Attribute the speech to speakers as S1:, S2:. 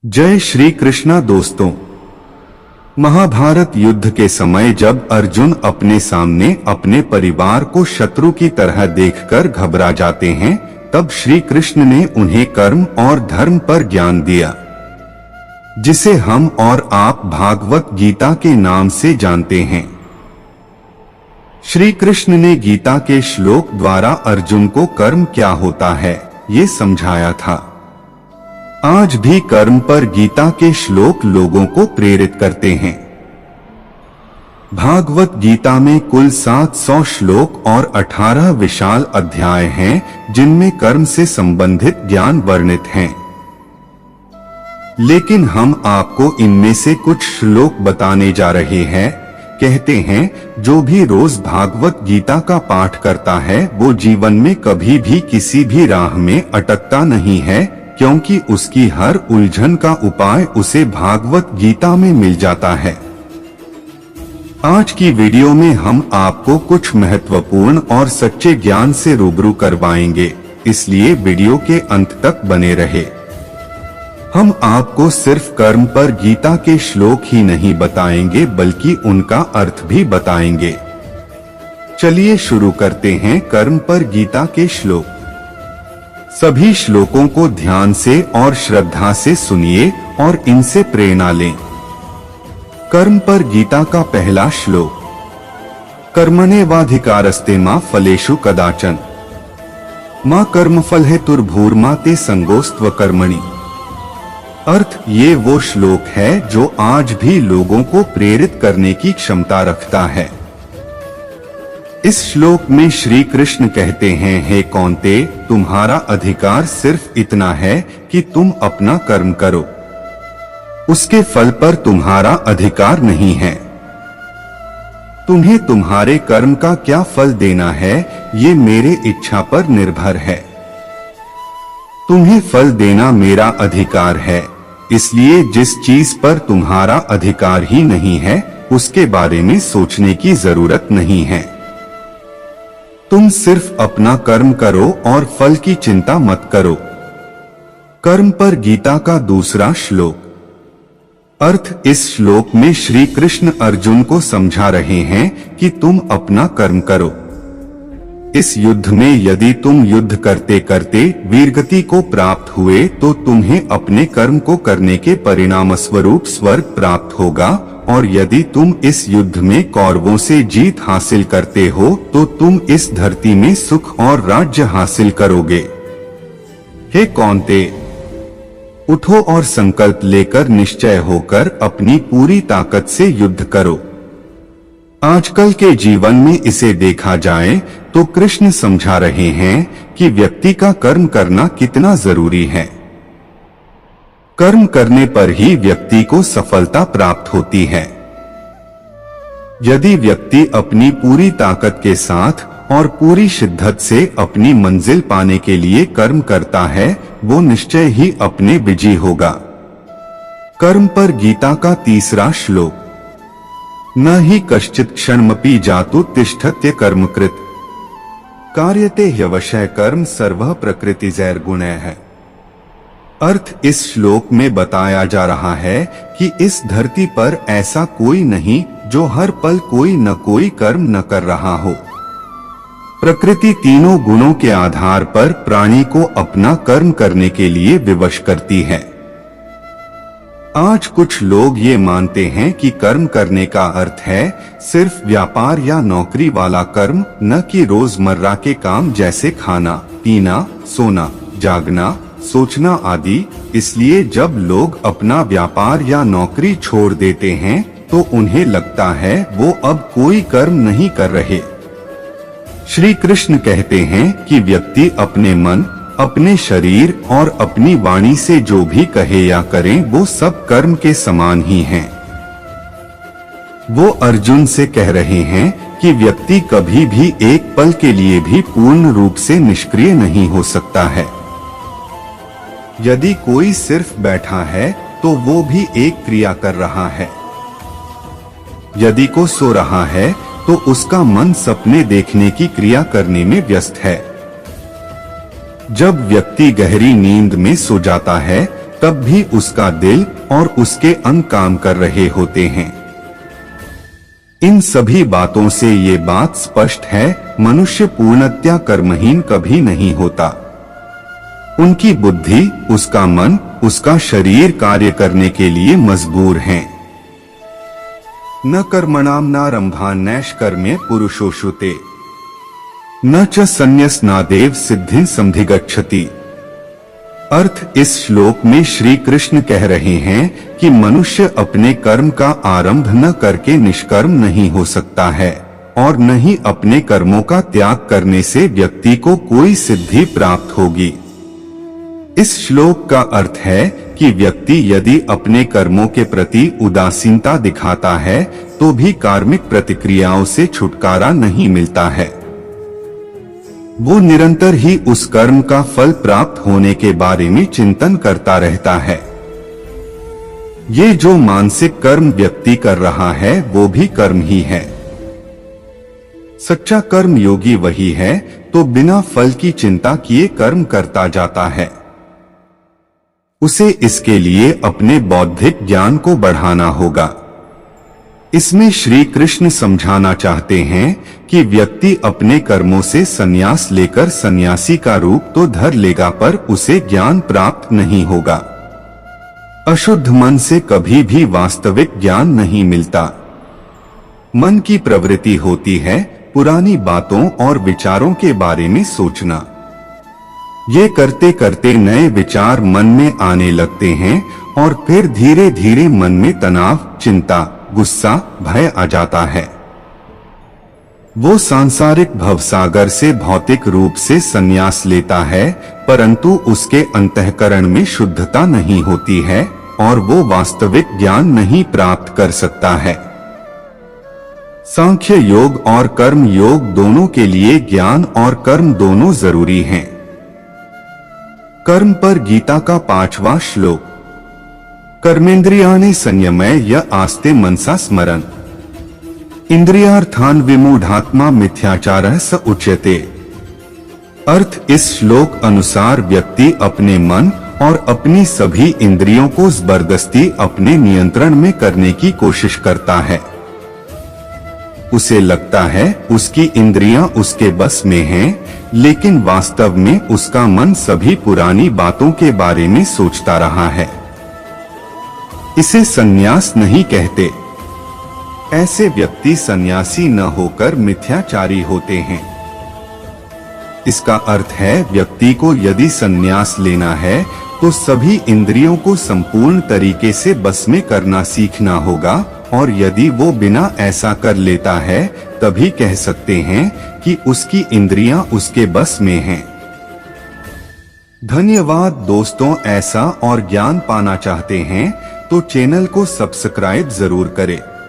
S1: जय श्री कृष्णा दोस्तों। महाभारत युद्ध के समय जब अर्जुन अपने सामने अपने परिवार को शत्रु की तरह देखकर घबरा जाते हैं, तब श्री कृष्ण ने उन्हें कर्म और धर्म पर ज्ञान दिया, जिसे हम और आप भागवत गीता के नाम से जानते हैं। श्री कृष्ण ने गीता के श्लोक द्वारा अर्जुन को कर्म क्या होता है, ये समझाया था। आज भी कर्म पर गीता के श्लोक लोगों को प्रेरित करते हैं। भागवत गीता में कुल 700 श्लोक और 18 विशाल अध्याय हैं, जिनमें कर्म से संबंधित ज्ञान वर्णित हैं। लेकिन हम आपको इनमें से कुछ श्लोक बताने जा रहे हैं। कहते हैं, जो भी रोज भागवत गीता का पाठ करता है वो जीवन में कभी भी किसी भी राह में अटकता नहीं है, क्योंकि उसकी हर उलझन का उपाय उसे भागवत गीता में मिल जाता है। आज की वीडियो में हम आपको कुछ महत्वपूर्ण और सच्चे ज्ञान से रूबरू करवाएंगे, इसलिए वीडियो के अंत तक बने रहे। हम आपको सिर्फ कर्म पर गीता के श्लोक ही नहीं बताएंगे, बल्कि उनका अर्थ भी बताएंगे। चलिए शुरू करते हैं कर्म पर गीता के श्लोक। सभी श्लोकों को ध्यान से और श्रद्धा से सुनिए और इनसे प्रेरणा लें। कर्म पर गीता का पहला श्लोक। कर्मण्येवाधिकारस्ते मा फलेषु कदाचन मा कर्मफल हेतुर्भूर्मा ते संगोस्त्व कर्मणि। अर्थ ये वो श्लोक है जो आज भी लोगों को प्रेरित करने की क्षमता रखता है। इस श्लोक में श्री कृष्ण कहते हैं, हे कौन्ते, तुम्हारा अधिकार सिर्फ इतना है कि तुम अपना कर्म करो, उसके फल पर तुम्हारा अधिकार नहीं है। तुम्हें तुम्हारे कर्म का क्या फल देना है, ये मेरे इच्छा पर निर्भर है। तुम्हें फल देना मेरा अधिकार है, इसलिए जिस चीज पर तुम्हारा अधिकार ही नहीं है, उसके बारे में सोचने की जरूरत नहीं है। तुम सिर्फ अपना कर्म करो और फल की चिंता मत करो। कर्म पर गीता का दूसरा श्लोक। अर्थ इस श्लोक में श्री कृष्ण अर्जुन को समझा रहे हैं कि तुम अपना कर्म करो। इस युद्ध में यदि तुम युद्ध करते करते वीरगति को प्राप्त हुए तो तुम्हें अपने कर्म को करने के परिणाम स्वरूप स्वर्ग प्राप्त होगा, और यदि तुम इस युद्ध में कौरवों से जीत हासिल करते हो तो तुम इस धरती में सुख और राज्य हासिल करोगे। हे कौन्ते, उठो और संकल्प लेकर निश्चय होकर अपनी पूरी ताकत से युद्ध करो। आजकल के जीवन में इसे देखा जाए तो कृष्ण समझा रहे हैं कि व्यक्ति का कर्म करना कितना जरूरी है। कर्म करने पर ही व्यक्ति को सफलता प्राप्त होती है। यदि व्यक्ति अपनी पूरी ताकत के साथ और पूरी शिद्दत से अपनी मंजिल पाने के लिए कर्म करता है, वो निश्चय ही अपने विजयी होगा। कर्म पर गीता का तीसरा श्लोक। न ही कश्चित् क्षणमपि जातु तिष्ठत्य कर्मकृत् कार्यते ह्यवशः कर्म सर्वः प्रकृतिजैर्गुणैः। अर्थ इस श्लोक में बताया जा रहा है कि इस धरती पर ऐसा कोई नहीं जो हर पल कोई न कोई कर्म न कर रहा हो। प्रकृति तीनों गुणों के आधार पर प्राणी को अपना कर्म करने के लिए विवश करती है। आज कुछ लोग ये मानते हैं कि कर्म करने का अर्थ है सिर्फ व्यापार या नौकरी वाला कर्म, न कि रोजमर्रा के काम जैसे खाना, पीना, सोना, जागना, सोचना आदि। इसलिए जब लोग अपना व्यापार या नौकरी छोड़ देते हैं तो उन्हें लगता है वो अब कोई कर्म नहीं कर रहे। श्री कृष्ण कहते हैं कि व्यक्ति अपने मन, अपने शरीर और अपनी वाणी से जो भी कहे या करे वो सब कर्म के समान ही हैं। वो अर्जुन से कह रहे हैं कि व्यक्ति कभी भी एक पल के लिए भी पूर्ण रूप से निष्क्रिय नहीं हो सकता है। यदि कोई सिर्फ बैठा है तो वो भी एक क्रिया कर रहा है। यदि कोई सो रहा है तो उसका मन सपने देखने की क्रिया करने में व्यस्त है। जब व्यक्ति गहरी नींद में सो जाता है तब भी उसका दिल और उसके अंग काम कर रहे होते हैं। इन सभी बातों से ये बात स्पष्ट है, मनुष्य पूर्णतया कर्महीन कभी नहीं होता। उनकी बुद्धि, उसका मन, उसका शरीर कार्य करने के लिए मजबूर हैं। न कर्मणाम नारंभान्नैष्कर्म्य पुरुषोषुते न च संन्यसनादेव सिद्धिं समधिगच्छति। अर्थ, इस श्लोक में श्री कृष्ण कह रहे हैं कि मनुष्य अपने कर्म का आरंभ न करके निष्कर्म नहीं हो सकता है और न ही अपने कर्मों का त्याग करने से व्यक्ति को कोई सिद्धि प्राप्त होगी। इस श्लोक का अर्थ है कि व्यक्ति यदि अपने कर्मों के प्रति उदासीनता दिखाता है तो भी कार्मिक प्रतिक्रियाओं से छुटकारा नहीं मिलता है। वो निरंतर ही उस कर्म का फल प्राप्त होने के बारे में चिंतन करता रहता है। ये जो मानसिक कर्म व्यक्ति कर रहा है वो भी कर्म ही है। सच्चा कर्म योगी वही है तो बिना फल की चिंता किए कर्म करता जाता है। उसे इसके लिए अपने बौद्धिक ज्ञान को बढ़ाना होगा। इसमें श्री कृष्ण समझाना चाहते हैं कि व्यक्ति अपने कर्मों से संन्यास लेकर सन्यासी का रूप तो धर लेगा पर उसे ज्ञान प्राप्त नहीं होगा। अशुद्ध मन से कभी भी वास्तविक ज्ञान नहीं मिलता। मन की प्रवृत्ति होती है पुरानी बातों और विचारों के बारे में सोचना। ये करते करते नए विचार मन में आने लगते हैं और फिर धीरे धीरे मन में तनाव, चिंता, गुस्सा, भय आ जाता है। वो सांसारिक भवसागर से भौतिक रूप से संन्यास लेता है, परंतु उसके अंतःकरण में शुद्धता नहीं होती है और वो वास्तविक ज्ञान नहीं प्राप्त कर सकता है। सांख्य योग और कर्म योग दोनों के लिए ज्ञान और कर्म दोनों जरूरी हैं। कर्म पर गीता का 5वां श्लोक। कर्मेंद्रियाणि संयमय य आस्ते मनसा स्मरन् इंद्रियार्थान विमूढ़ात्मा मिथ्याचारः स उच्यते। अर्थ, इस श्लोक अनुसार व्यक्ति अपने मन और अपनी सभी इंद्रियों को जबरदस्ती अपने नियंत्रण में करने की कोशिश करता है। उसे लगता है उसकी इंद्रियां उसके बस में हैं, लेकिन वास्तव में उसका मन सभी पुरानी बातों के बारे में सोचता रहा है। इसे संन्यास नहीं कहते। ऐसे व्यक्ति सन्यासी न होकर मिथ्याचारी होते हैं। इसका अर्थ है व्यक्ति को यदि संन्यास लेना है तो सभी इंद्रियों को संपूर्ण तरीके से बस में करना सीखना होगा, और यदि वो बिना ऐसा कर लेता है तभी कह सकते हैं कि उसकी इंद्रियां उसके बस में हैं। धन्यवाद दोस्तों, ऐसा और ज्ञान पाना चाहते हैं तो चैनल को सब्सक्राइब जरूर करें।